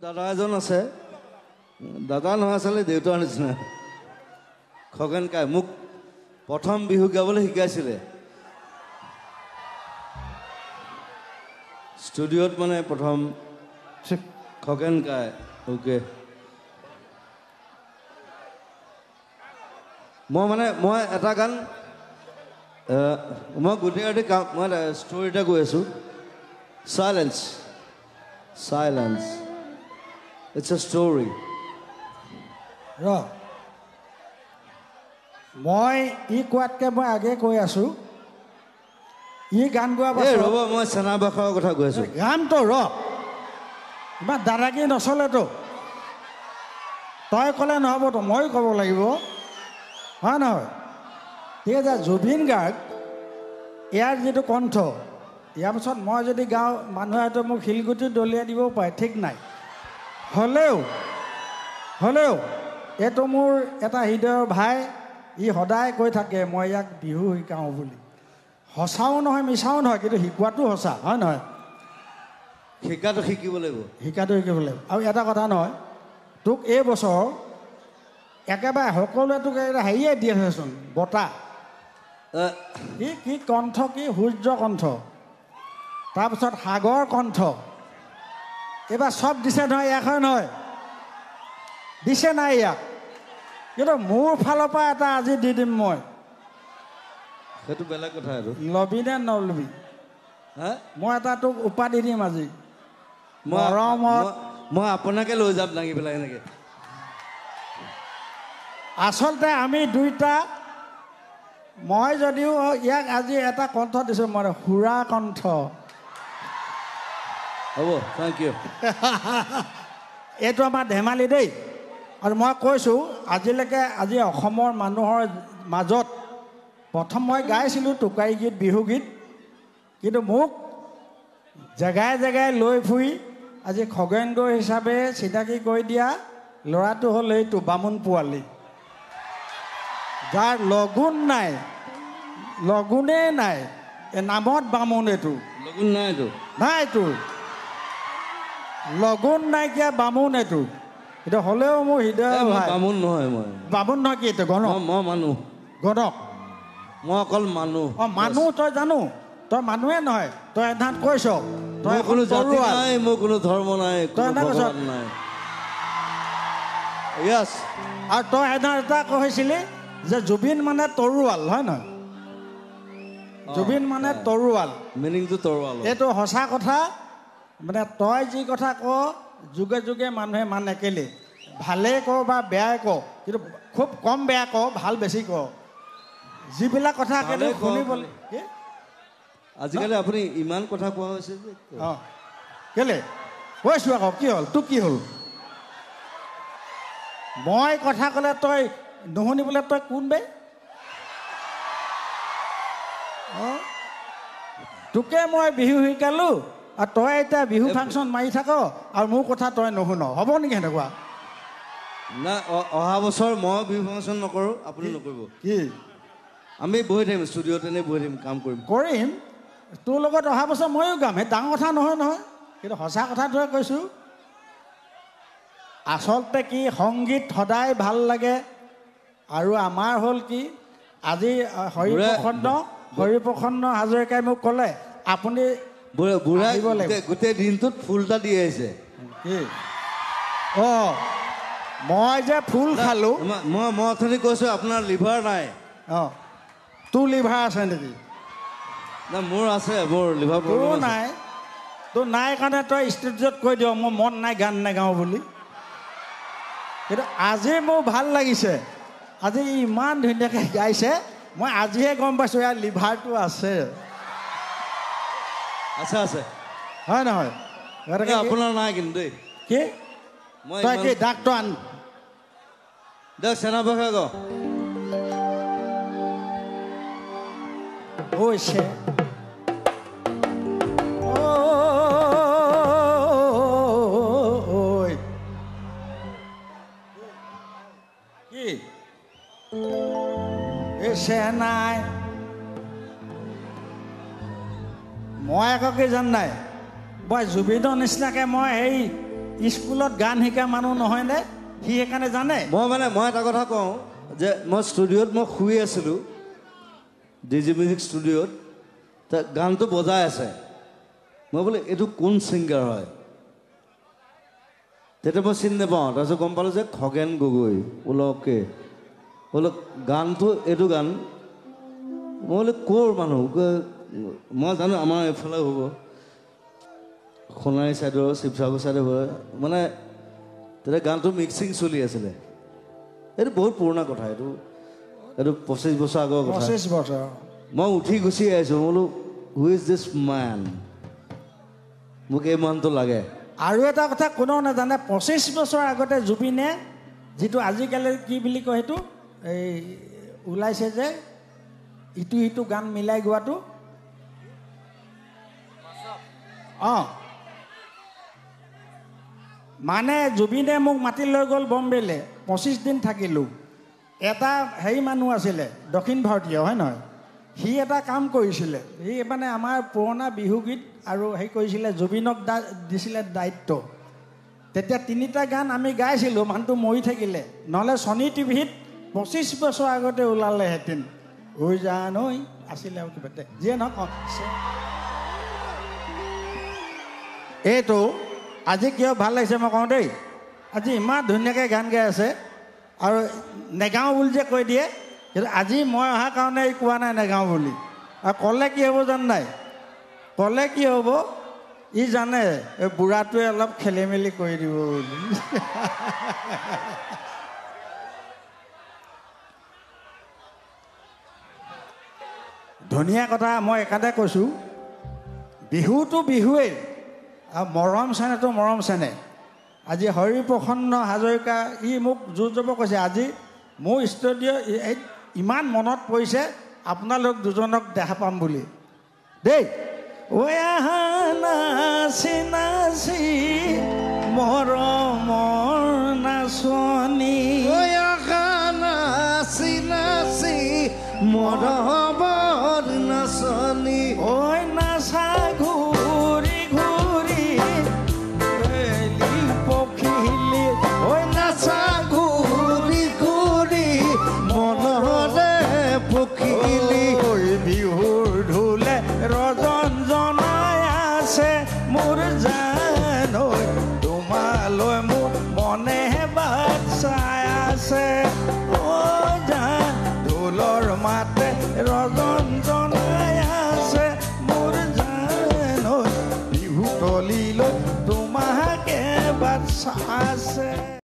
দাদা এজন আছে, দাদা নহয় আচলতে দেউতাৰ নিচিনা, খগেন কাই মোক প্ৰথম বিহু গাবলৈ শিকাইছিলে ষ্টুডিঅ'ত, মানে প্ৰথম খগেন কাই। অ'কে, মই এটা গান, মই গোটেই ৰাতি মই ষ্টৰি এটা কৈ আছোঁ। Silence, silence, it's a story. মই ই কোৱাতকৈ মই আগে কৈ আছোঁ, ই গান গোৱা পাছত ৰ'ব, মই চেনাবাসৰ কথা কৈ আছোঁ। গানটো ইমান দাদাগি নচলেতো, তই ক'লে নহ'বতো, ময়ো ক'ব লাগিব, হয় নহয়? ঠিক আছে, জুবিন গাৰ্গ ইয়াৰ যিটো কণ্ঠ, ইয়াৰ পিছত মই যদি গাওঁ মানুহে হয়তো মোক শিলগুটি দলিয়াই দিবও পাৰে, ঠিক নাই। হ'লেও এইটো মোৰ এটা হৃদয়ৰ ভাই, ই সদায় কৈ থাকে মই ইয়াক বিহু শিকাওঁ বুলি। সঁচাও নহয়, মিছাও নহয়, কিন্তু শিকোৱাটো সঁচা, হয় নহয়? শিকাটো শিকিব লাগিব, আৰু এটা কথা নহয়, তোক এই বছৰ একেবাৰে সকলোৱে তোক হেৰিয়ে দি আছেচোন, বঁটা। কি কণ্ঠ, কি সূৰ্য কণ্ঠ, তাৰপিছত সাগৰ কণ্ঠ, এইবাৰ চব দিছে নহয়, ইয়াক হয় নহয়? দিছে নাই ইয়াক? কিন্তু মোৰ ফালৰ পৰা এটা আজি দি দিম মই। সেইটো বেলেগ কথা। আৰু লবি নে নলবি? মই এটা তোক উপাধি দিম আজি, মৰমত। মই আপোনাকে লৈ যাম দাঙি পেলাই এনেকে। আচলতে আমি দুইটা, মই যদিও ইয়াক আজি এটা কণ্ঠ দিছোঁ, মই সুৰা কণ্ঠ। হ'ব, থেংক ইউ। এইটো আমাৰ ধেমালি দেই। আৰু মই কৈছোঁ আজিলৈকে, আজি অসমৰ মানুহৰ মাজত প্ৰথম মই গাইছিলোঁ টোকাৰী গীত, বিহুগীত, কিন্তু মোক জেগাই জেগাই লৈ ফুৰি আজি খগেন্দ্ৰ হিচাপে চিনাকি কৰি দিয়া ল'ৰাটো হ'ল এইটো বামুণ পোৱালি, যাৰ লগুণ নাই, লগুণেই নাই, এই নামত বামুণ। এইটো লগুণ নাইতো, নাইতো, লগুণ নাইকিয়া বামুণ এইটো। এতিয়া হ'লেও মোৰ হৃদয় বামুণ নহয়, মই বামুণ নহয়। কি এইটো গণক? মই মানুহ, গণক, মই অকল মানুহ। মানুহ তই জানো, তই মানুহে নহয়, তই এধাত কৈছ তই কোনো জাতি নাই, মোৰ কোনো ধৰ্ম নাই, কোনো ভগৱান নাই। য়েছ। আৰু তই এধাত এটা কৈছিলি যে জুবিন মানে তৰোৱাল, হয় নহয়? জুবিন মানে তৰোৱাল, মিনিংটো তৰোৱাল। এইটো সঁচা কথা। মানে তই যি কথা ক, যুগে যুগে মানুহে মানে, কেলে ভালেই ক বা বেয়াই ক, কিন্তু খুব কম বেয়া ক, ভাল বেছি ক। যিবিলাক কথা কেলে শুনিবলৈ, আজিকালি আপুনি ইমান কথা কোৱা হৈছে যে, কেলে কৈছোঁ আকৌ, কি হ'ল তোৰ, কি হ'ল? মই কথা ক'লে তই নুশুনিবলৈ তই কোন বে? তোকে মই বিহু শিকালোঁ, আৰু তই এতিয়া বিহু ফাংচন মাৰি থাক, আৰু মোৰ কথা তই নুশুন, হ'ব নেকি সেনেকুৱা? নাই, অহা বছৰ মই বিহু ফাংচন নকৰোঁ, আপুনি নকৰিব। কি? আমি বহি থাকিম ষ্টুডিঅ'ত, এনেই বহি থাকিম, কাম কৰিম। তোৰ লগত অহা বছৰ ময়ো গাম, সেই ডাঙৰ কথা নহয় নহয়, কিন্তু সঁচা কথাটোৱে কৈছোঁ। আচলতে কি, সংগীত সদায় ভাল লাগে। আৰু আমাৰ হ'ল কি, আজি হৰিপ্ৰসন্ন হাজৰিকাই মোক ক'লে আপুনি বুঢ়াই গোটেই দিনটোত ফুল এটা দি আহিছে। কি? মই যে ফুল খালোঁ, মই অথনি কৈছোঁ আপোনাৰ লিভাৰ নাই। তোৰ লিভাৰ আছে নেকি? না, মোৰ আছে, মোৰ লিভাৰ প্ৰব্লেম নাই। তোৰ নাই কাৰণে তই ষ্টেজত কৈ দিয় মোৰ মন নাই, গান নাগাওঁ বুলি। কিন্তু আজি মোৰ ভাল লাগিছে, আজি ইমান ধুনীয়াকৈ গাইছে, মই আজিহে গম পাইছোঁ ইয়াৰ লিভাৰটো আছে। আছে, হয় নহয়? আপোনাৰ নাই কিন্তু দেই। কি? তই কি ডাক্তৰ আন দেখ, চেনাবাসে গ হৈছে। কি নাই, মই আকৌ কি জান নাই, মই জুবিনৰ নিচিনাকৈ মই সেই স্কুলত গান শিকা মানুহ নহয়নে সি সেইকাৰণে জানে মই এটা কথা কওঁ যে মই ষ্টুডিঅ'ত মই শুই আছিলোঁ ডিজি মিউজিক ষ্টুডিঅ'ত গানটো বজাই আছে মই বোলে এইটো কোন ছিংগাৰ হয় তেতিয়া মই চিনি নাপাওঁ তাৰপিছত গম পালোঁ যে খগেন গগৈ বোলো অ'কে বোলো গানটো এইটো গান মই বোলে ক'ৰ মানুহ মই জানো আমাৰ এইফালে হ'ব সোণাৰী ছাইডৰ শিৱসাগৰ ছাইডৰ হয় মানে তেতিয়া গানটো মিক্সিং চলি আছিলে এইটো বহুত পুৰণা কথা এইটো 25 বছৰ আগৰ কথা 25 বছৰ মই উঠি গুচি আহিছোঁ মই বোলো হু ইজ দিছ মেন মোক এই মানুহটো লাগে আৰু এটা কথা কোনেও নাজানে 25 বছৰ আগতে জুবিনে যিটো আজিকালি কি বুলি কয় সেইটো এই ওলাইছে যে ইটো সিটো গান মিলাই গোৱাটো মানে জুবিনে মোক মাতি লৈ গ'ল বম্বেলৈ 25 দিন থাকিলোঁ এটা হেৰি মানুহ আছিলে দক্ষিণ ভাৰতীয় হয় নহয় সি এটা কাম কৰিছিলে সি মানে আমাৰ পুৰণা বিহুগীত আৰু হেৰি কৰিছিলে জুবিনক দিছিলে দায়িত্ব তেতিয়া 3টা গান আমি গাইছিলোঁ মানুহটো মৰি থাকিলে নহ'লে ছনী টিভিত 25 বছৰ আগতে ওলালেহেঁতেন ঐ জান ঐ আছিলে আৰু কিবা যিয়ে নহওক এইটো আজি কিয় ভাল লাগিছে মই কওঁ দেই আজি ইমান ধুনীয়াকৈ গান গাই আছে আৰু নেগাওঁ বুলি যে কৈ দিয়ে কিন্তু আজি মই অহাৰ কাৰণে কোৱা নাই নেগাওঁ বুলি আৰু ক'লে কি হ'ব জান নাই ক'লে কি হ'ব ই জানে এই বুঢ়াটোৱে অলপ খেলি মেলি কৰি দিব বুলি ধুনীয়া কথা মই একাতে কৈছোঁ বিহুটো বিহুৱেই আৰু মৰম চেনেহটো মৰম চেনেহ আজি হৰি প্ৰসন্ন হাজৰিকা ই মোক জোৰ জব কৈছে আজি মোৰ ষ্টুডিঅ' ইমান মনত পৰিছে আপোনালোক দুজনক দেখা পাম বুলি দেই ঐ আহা নাচি নাচি মৰমৰ নাচনী ঐ আহা নাচি নাচি মৰমৰ নাচনী ঐ নাচা ঘূৰি ঘূৰি বেলি পখিলি ঐ নাচা ঘূৰি ঘূৰি মনৰে পখিলি ঐ বিহুৰ ঢোলে ৰজন জনাই আছে মোৰ জান ঐ তোমালৈ মোৰ মনে বাট চাই আছে ঐ জান ঢোলৰ মাতে ৰজন জনাই আছে মোৰ জান ঐ বিহু তলিলৈ তোমাকে বাট চাই আছে